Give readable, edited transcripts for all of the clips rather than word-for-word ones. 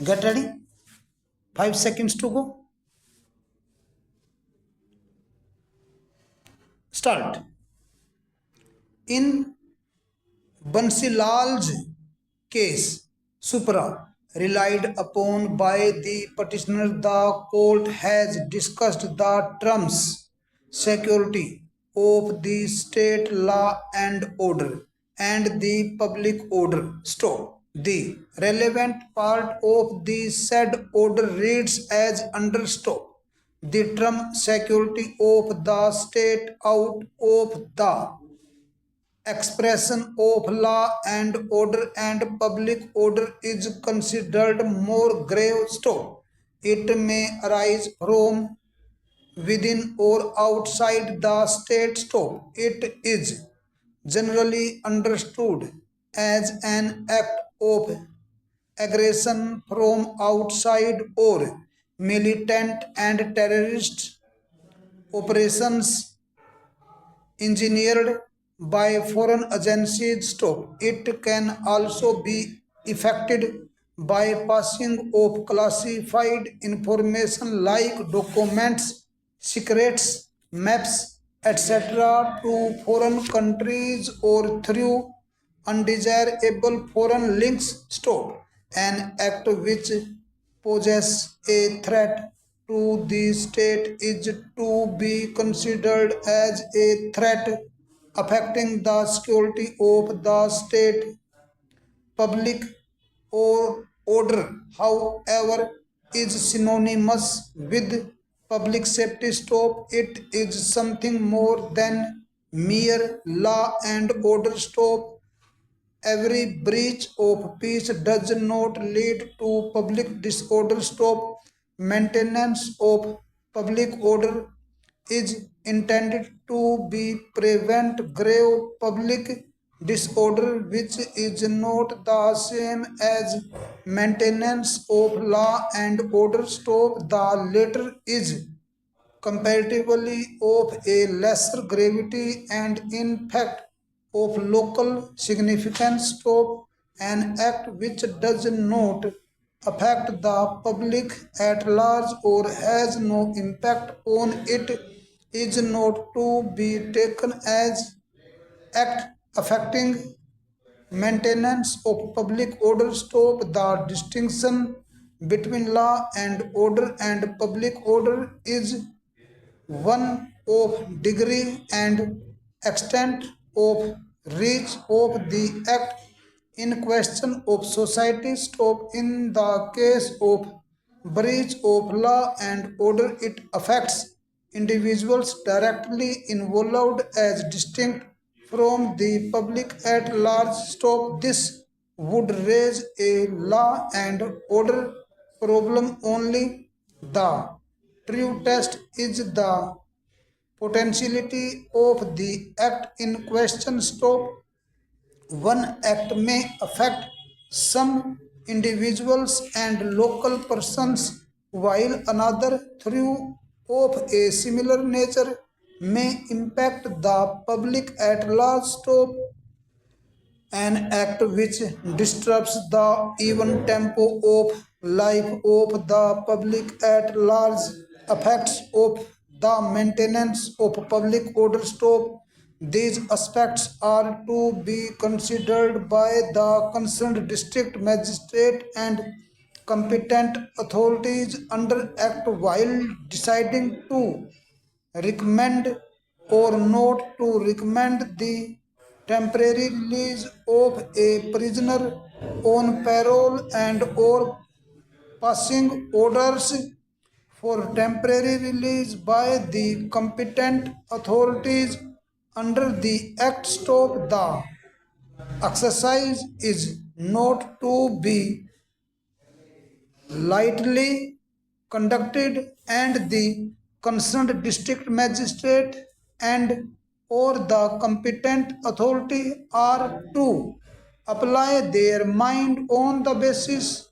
Get ready. 5 seconds to go. Start. In Bansilal's case, supra relied upon by the petitioner, the court has discussed the terms security of the state law and order and the public order. Stop. The relevant part of the said order reads as under stop. The term security of the state out of the expression of law and order and public order is considered more grave. Stop. It may arise from within or outside the state. Stop. It is generally understood as an act of aggression from outside or militant and terrorist operations engineered by foreign agencies. Stop. It can also be effected by passing of classified information like documents, secrets, maps, etc. to foreign countries or through undesirable foreign links. Stop. An act which poses a threat to the state is to be considered as a threat affecting the security of the state, public or order, however, is synonymous with public safety. Stop. It is something more than mere law and order. Stop. Every breach of peace does not lead to public disorder. Stop. Maintenance of public order is intended to be prevent grave public disorder, which is not the same as maintenance of law and order. Stop. The latter is comparatively of a lesser gravity and in fact of local significance. Stop. An act which does not affect the public at large or has no impact on it is not to be taken as act affecting maintenance of public order. Stop. The distinction between law and order and public order is one of degree and extent of reach of the act in question of society. Stop. In the case of breach of law and order, it affects individuals directly involved as distinct from the public at large. Stop. This would raise a law and order problem only. The true test is the potentiality of the act in question. Stop. One act may affect some individuals and local persons, while another, through of a similar nature, may impact the public at large. Stop. An act which disrupts the even tempo of life of the public at large affects of the maintenance of public order. Stop. These aspects are to be considered by the concerned district magistrate and competent authorities under act while deciding to recommend or not to recommend the temporary release of a prisoner on parole and or passing orders for temporary release by the competent authorities under the act. Stop. The exercise is not to be lightly conducted, and the concerned district magistrate and or the competent authority are to apply their mind on the basis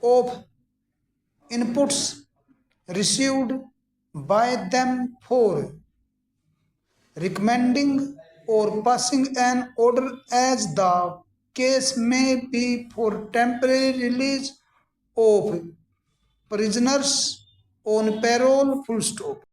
of inputs received by them for recommending or passing an order as the case may be for temporary release of prisoners on parole, full stop.